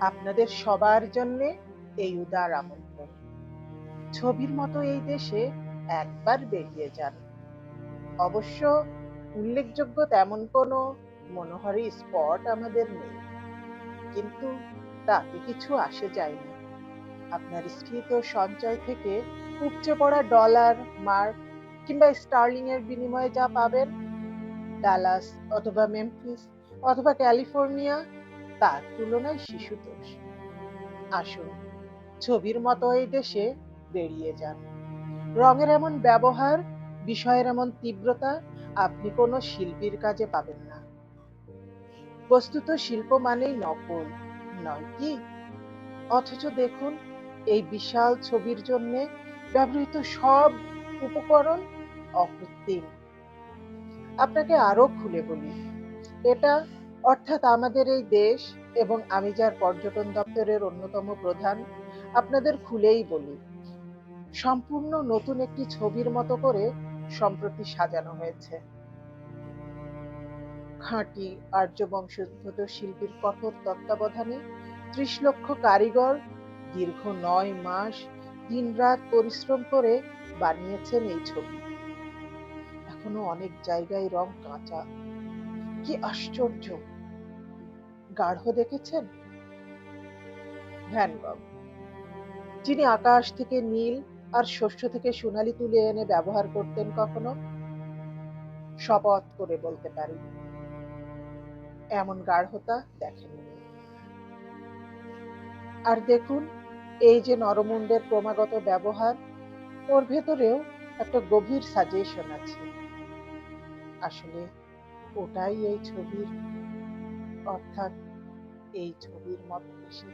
আপনাদের সবার জন্যে এই উদার আমন্ত্রণ। ছবির মতো এই দেশে একবার বেরিয়ে যান। অবশ্য উল্লেখযোগ্য তেমন কোনো মনোহারী স্পট আমাদের নেই, কিন্তু তাতে কিছু আসে যায় না। আপনার স্ফীত সঞ্চয় থেকে উপচে পড়া ডলার, মার্ক কিংবা স্টার্লিং এর বিনিময়ে যা পাবেন, ডালাস অথবা মেমফিস অথবা ক্যালিফোর্নিয়া, তার তুলনায় শিশুতোষ। আসুন, ছবির মতো এই দেশে বেরিয়ে যান। রঙের এমন ব্যবহার, বিষয়ের এমন তীব্রতা আপনি কোনো শিল্পীর কাজে পাবেন না। বস্তুত শিল্প মানেই নকল, নয় কি? অথচ দেখুন, এই বিশাল ছবির জন্য ব্যবহৃত সব উপকরণ অকৃত্রিম। আপনাকে আরো খুলে বলি, এটা অর্থাৎ আমাদের এই দেশ, এবং আমি যার পর্যটন দপ্তরের অন্যতম প্রধান, আপনাদের খুলেই বলি, সম্পূর্ণ নতুন একটি ছবির মতো করে সম্প্রতি সাজানো হয়েছে। খাঁটি আর্য বংশোদ্ভূত শিল্পীর কঠোর তত্ত্বাবধানে ৩০ লক্ষ কারিগর দীর্ঘ ৯ মাস দিনরাত পরিশ্রম করে বানিয়েছেন এই ছবি। এখনো অনেক জায়গায় রং কাঁচা। কি আশ্চর্য! গাঢ় দেখেছেন? ভ্যান গগ, যিনি আকাশ থেকে নীল আর শস্য থেকে সোনালি তুলে এনে ব্যবহার করতেন, কখনো শপথ করে বলতে পারি এমন গাঢ়তা দেখেননি। আর দেখুন, এই যে নরমুন্ডের ক্রমাগত ব্যবহার, ওর ভেতরেও একটা গভীর সাজেশন আছে। আসলে ওটাই এই ছবির, অর্থাৎ এই ছবির মতো বেশি।